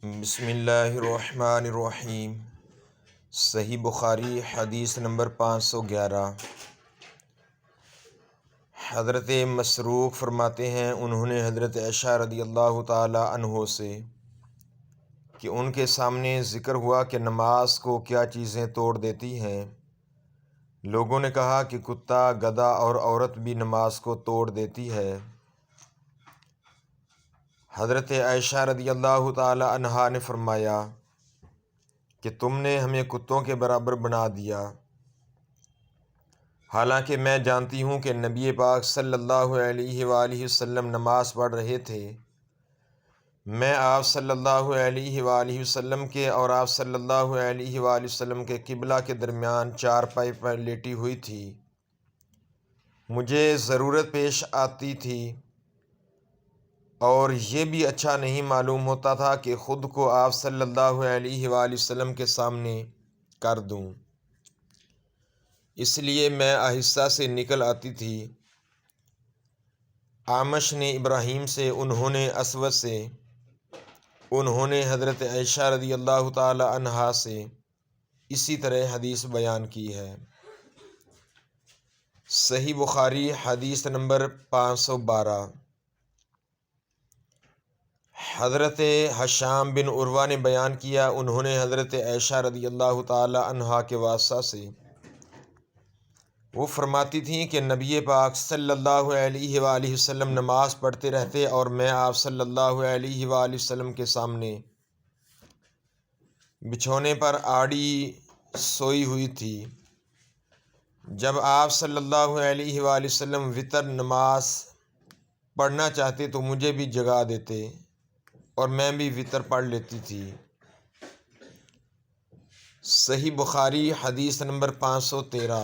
بسم اللہ الرحمن الرحیم۔ صحیح بخاری حدیث نمبر 511۔ حضرت مسروق فرماتے ہیں انہوں نے حضرت عائشہ رضی اللہ تعالی عنہ سے کہ ان کے سامنے ذکر ہوا کہ نماز کو کیا چیزیں توڑ دیتی ہیں۔ لوگوں نے کہا کہ کتا، گدھا اور عورت بھی نماز کو توڑ دیتی ہے۔ حضرت عائشہ رضی اللہ تعالی عنہا نے فرمایا کہ تم نے ہمیں کتوں کے برابر بنا دیا، حالانکہ میں جانتی ہوں کہ نبی پاک صلی اللہ علیہ وآلہ وسلم نماز پڑھ رہے تھے۔ میں آپ صلی اللہ علیہ وآلہ وسلم کے اور آپ صلی اللہ علیہ وآلہ وسلم کے قبلہ کے درمیان چارپائی پر لیٹی ہوئی تھی۔ مجھے ضرورت پیش آتی تھی اور یہ بھی اچھا نہیں معلوم ہوتا تھا کہ خود کو آپ صلی اللہ علیہ وآلہ وسلم کے سامنے کر دوں، اس لیے میں آہستہ سے نکل آتی تھی۔ اعمش نے ابراہیم سے، انہوں نے اسود سے، انہوں نے حضرت عائشہ رضی اللہ تعالی عنہا سے اسی طرح حدیث بیان کی ہے۔ صحیح بخاری حدیث نمبر 512۔ حضرت ہشام بن عروہ نے بیان کیا، انہوں نے حضرت عائشہ رضی اللہ تعالی عنہا کے واسطہ سے، وہ فرماتی تھیں کہ نبی پاک صلی اللہ علیہ وآلہ وسلم نماز پڑھتے رہتے اور میں آپ صلی اللہ علیہ وآلہ وسلم کے سامنے بچھونے پر آڑی سوئی ہوئی تھی۔ جب آپ صلی اللہ علیہ وآلہ وسلم وتر نماز پڑھنا چاہتے تو مجھے بھی جگا دیتے اور میں بھی وتر پڑھ لیتی تھی۔ صحیح بخاری حدیث نمبر 513۔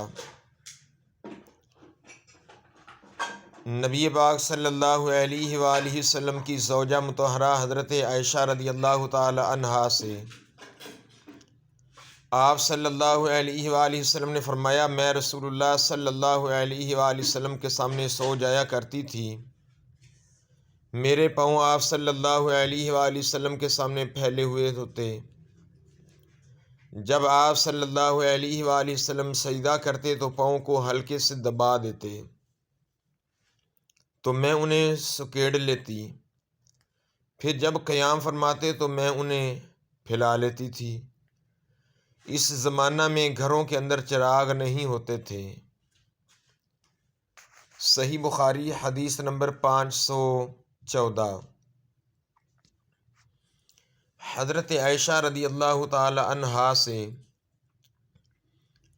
نبی پاک صلی اللہ علیہ وآلہ وسلم کی زوجہ مطہرہ حضرت عائشہ رضی اللہ تعالی عنہا سے آپ صلی اللہ علیہ وآلہ وسلم نے فرمایا، میں رسول اللہ صلی اللہ علیہ وآلہ وسلم کے سامنے سو جایا کرتی تھی، میرے پاؤں آپ صلی اللہ علیہ وآلہ وسلم کے سامنے پھیلے ہوئے ہوتے۔ جب آپ صلی اللہ علیہ وآلہ وسلم سجدہ کرتے تو پاؤں کو ہلکے سے دبا دیتے تو میں انہیں سکیڑ لیتی، پھر جب قیام فرماتے تو میں انہیں پھیلا لیتی تھی۔ اس زمانہ میں گھروں کے اندر چراغ نہیں ہوتے تھے۔ صحیح بخاری حدیث نمبر 514۔ حضرت عائشہ رضی اللہ تعالی عنہا سے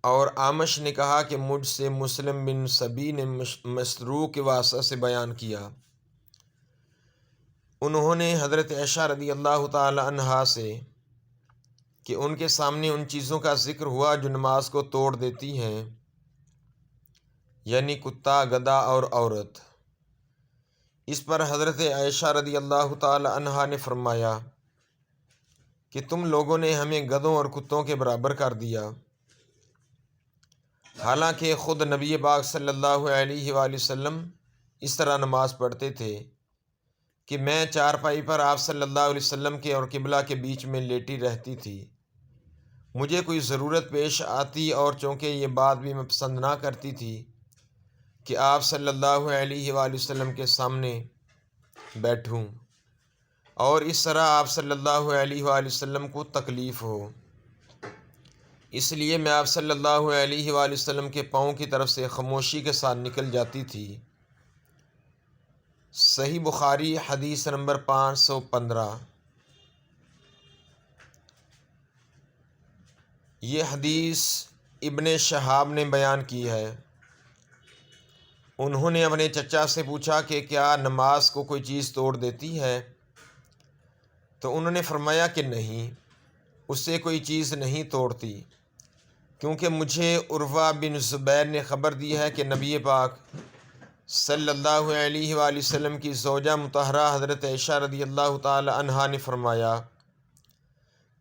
اور اعمش نے کہا کہ مجھ سے مسلم بن سبی نے مسروق کے واسطہ سے بیان کیا، انہوں نے حضرت عائشہ رضی اللہ تعالی عنہا سے کہ ان کے سامنے ان چیزوں کا ذکر ہوا جو نماز کو توڑ دیتی ہیں، یعنی کتا، گدھا اور عورت۔ اس پر حضرت عائشہ رضی اللہ تعالی عنہا نے فرمایا کہ تم لوگوں نے ہمیں گدھوں اور کتوں کے برابر کر دیا، حالانکہ خود نبی پاک صلی اللہ علیہ وآلہ وسلم اس طرح نماز پڑھتے تھے کہ میں چارپائی پر آپ صلی اللہ علیہ وسلم کے اور قبلہ کے بیچ میں لیٹی رہتی تھی۔ مجھے کوئی ضرورت پیش آتی اور چونکہ یہ بات بھی میں پسند نہ کرتی تھی کہ آپ صلی اللہ علیہ وآلہ وسلم کے سامنے بیٹھوں اور اس طرح آپ صلی اللہ علیہ وآلہ وسلم کو تکلیف ہو، اس لیے میں آپ صلی اللہ علیہ وآلہ وسلم کے پاؤں کی طرف سے خاموشی کے ساتھ نکل جاتی تھی۔ صحیح بخاری حدیث نمبر 515۔ یہ حدیث ابن شہاب نے بیان کی ہے۔ انہوں نے اپنے چچا سے پوچھا کہ کیا نماز کو کوئی چیز توڑ دیتی ہے؟ تو انہوں نے فرمایا کہ نہیں، اس سے کوئی چیز نہیں توڑتی، کیونکہ مجھے عروہ بن زبیر نے خبر دی ہے کہ نبی پاک صلی اللہ علیہ وآلہ وسلم کی زوجہ مطہرہ حضرت عائشہ رضی اللہ تعالی عنہا نے فرمایا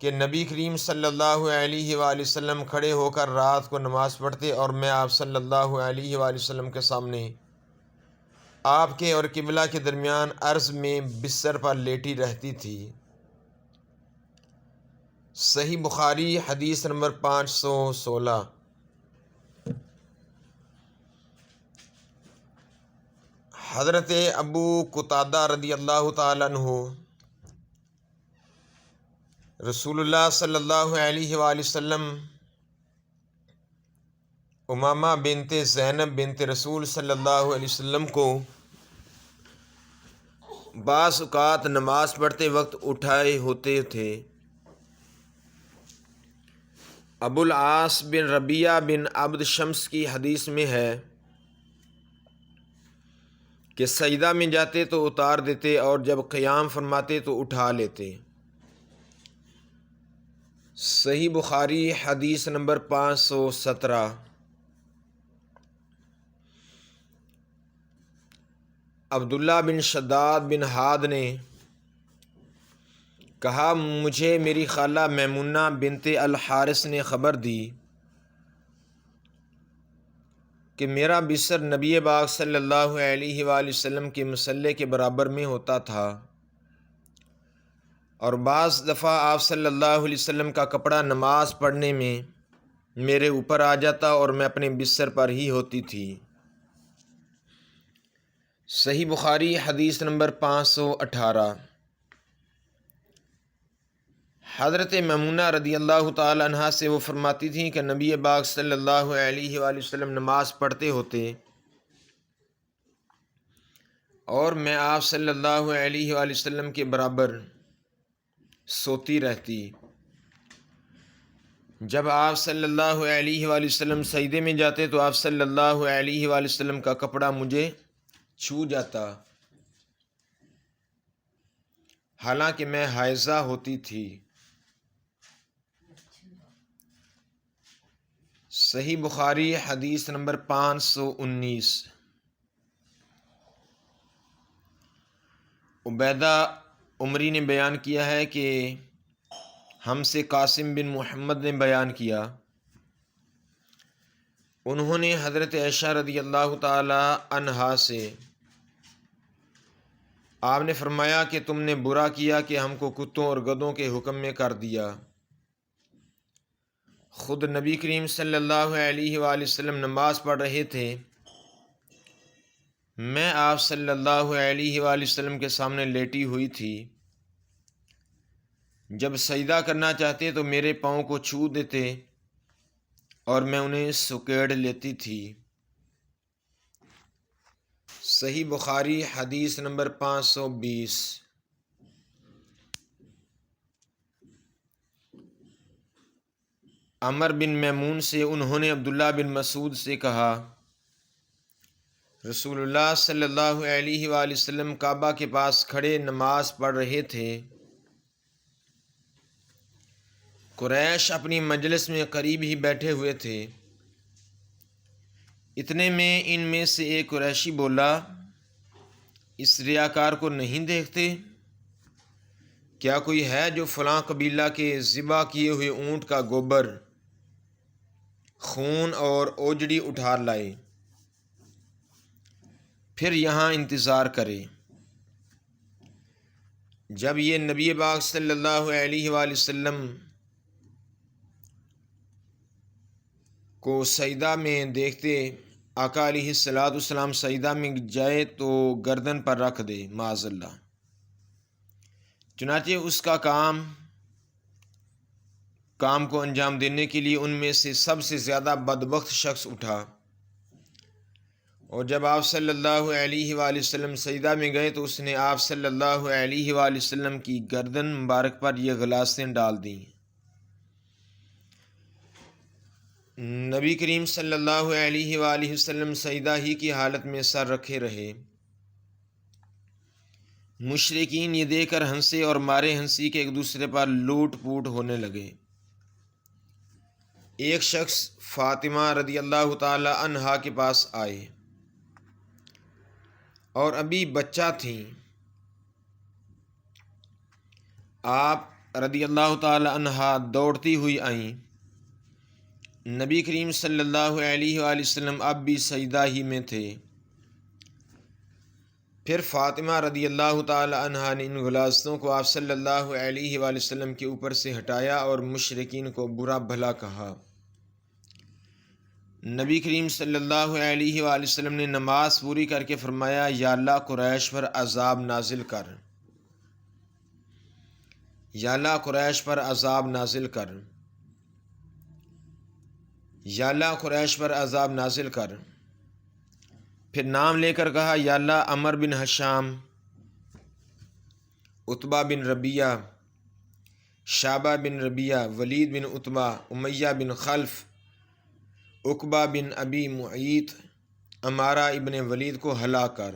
کہ نبی کریم صلی اللہ علیہ وآلہ وسلم کھڑے ہو کر رات کو نماز پڑھتے اور میں آپ صلی اللہ علیہ وآلہ وسلم کے سامنے آپ کے اور قبلہ کے درمیان عرض میں بستر پر لیٹی رہتی تھی۔ صحیح بخاری حدیث نمبر 516۔ حضرت ابو قتادہ رضی اللہ تعالیٰ عنہ رسول اللہ صلی اللہ علیہ وآلہ وسلم امامہ بنت زینب بنت رسول صلی اللہ علیہ وسلم کو بعض اوقات نماز پڑھتے وقت اٹھائے ہوتے تھے۔ ابو العاص بن ربیعہ بن عبد شمس کی حدیث میں ہے کہ سجدہ میں جاتے تو اتار دیتے اور جب قیام فرماتے تو اٹھا لیتے۔ صحیح بخاری حدیث نمبر 517۔ عبداللہ بن شداد بن ہاد نے کہا، مجھے میری خالہ میمونہ بنت الحارث نے خبر دی کہ میرا بستر نبی پاک صلی اللہ علیہ وآلہ وسلم کے مصلے کے برابر میں ہوتا تھا، اور بعض دفعہ آپ صلی اللہ علیہ وسلم کا کپڑا نماز پڑھنے میں میرے اوپر آ جاتا اور میں اپنے بستر پر ہی ہوتی تھی۔ صحیح بخاری حدیث نمبر 518۔ حضرت میمونہ رضی اللہ تعالی عنہا سے وہ فرماتی تھیں کہ نبی پاک صلی اللہ علیہ وآلہ وسلم نماز پڑھتے ہوتے اور میں آپ صلی اللہ علیہ وآلہ وسلم کے برابر سوتی رہتی۔ جب آپ صلی اللہ علیہ وآلہ وسلم سجدے میں جاتے تو آپ صلی اللہ علیہ وآلہ وسلم کا کپڑا مجھے چھو جاتا، حالانکہ میں حائضہ ہوتی تھی۔ صحیح بخاری حدیث نمبر 519۔ عبیدہ عمری نے بیان کیا ہے کہ ہم سے قاسم بن محمد نے بیان کیا، انہوں نے حضرت عائشہ رضی اللہ تعالی عنہا سے آپ نے فرمایا کہ تم نے برا کیا کہ ہم کو کتوں اور گدھوں کے حکم میں کر دیا۔ خود نبی کریم صلی اللہ علیہ وآلہ وسلم نماز پڑھ رہے تھے، میں آپ صلی اللہ علیہ وآلہ وسلم کے سامنے لیٹی ہوئی تھی، جب سجدہ کرنا چاہتے تو میرے پاؤں کو چھو دیتے اور میں انہیں سکیڑ لیتی تھی۔ صحیح بخاری حدیث نمبر 520۔ عمر بن میمون سے انہوں نے عبداللہ بن مسعود سے کہا، رسول اللہ صلی اللہ علیہ وآلہ وسلم کعبہ کے پاس کھڑے نماز پڑھ رہے تھے، قریش اپنی مجلس میں قریب ہی بیٹھے ہوئے تھے، اتنے میں ان میں سے ایک قریشی بولا، اس ریاکار کو نہیں دیکھتے؟ کیا کوئی ہے جو فلاں قبیلہ کے ذبح کیے ہوئے اونٹ کا گوبر، خون اور اوجڑی اٹھا لائے، پھر یہاں انتظار کرے؟ جب یہ نبی پاک صلی اللہ علیہ وآلہ وسلم کو سجدہ میں دیکھتے، آقا علیہ الصلاۃ والسلام سجدہ میں جائے تو گردن پر رکھ دے، معاذ اللہ۔ چنانچہ اس کا کام کو انجام دینے کے لیے ان میں سے سب سے زیادہ بدبخت شخص اٹھا، اور جب آپ صلی اللہ علیہ وآلہ وسلم سجدہ میں گئے تو اس نے آپ صلی اللہ علیہ وآلہ وسلم کی گردن مبارک پر یہ غلاسیں ڈال دیں۔ نبی کریم صلی اللہ علیہ وآلہ وسلم سجدہ ہی کی حالت میں سر رکھے رہے۔ مشرکین یہ دیکھ کر ہنسے اور مارے ہنسی کے ایک دوسرے پر لوٹ پوٹ ہونے لگے۔ ایک شخص فاطمہ رضی اللہ تعالی عنہا کے پاس آئے اور ابھی بچہ تھیں، آپ رضی اللہ تعالی عنہا دوڑتی ہوئی آئیں۔ نبی کریم صلی اللہ علیہ وآلہ وسلم اب بھی سجدہ ہی میں تھے۔ پھر فاطمہ رضی اللہ تعالی عنہا نے ان غلاظتوں کو آپ صلی اللہ علیہ وآلہ وسلم کے اوپر سے ہٹایا اور مشرکین کو برا بھلا کہا۔ نبی کریم صلی اللہ علیہ وآلہ وسلم نے نماز پوری کر کے فرمایا، یا اللہ قریش پر عذاب نازل کر، یا اللہ قریش پر عذاب نازل کر، یا اللہ قریش پر عذاب نازل کر۔ پھر نام لے کر کہا، یا اللہ عمر بن حشام، عتبہ بن ربیہ، شعبہ بن ربیہ، ولید بن عتبہ، امیہ بن خلف، عقبہ بن ابی معیط، عمارہ ابن ولید کو ہلاک کر۔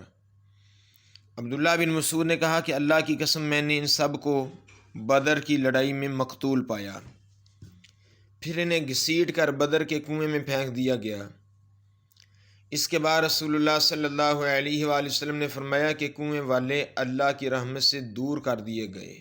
عبداللہ بن مسعود نے کہا کہ اللہ کی قسم میں نے ان سب کو بدر کی لڑائی میں مقتول پایا، پھر انہیں گھسیٹ کر بدر کے کنویں میں پھینک دیا گیا۔ اس کے بعد رسول اللہ صلی اللہ علیہ وآلہ وسلم نے فرمایا کہ کنویں والے اللہ کی رحمت سے دور کر دیے گئے۔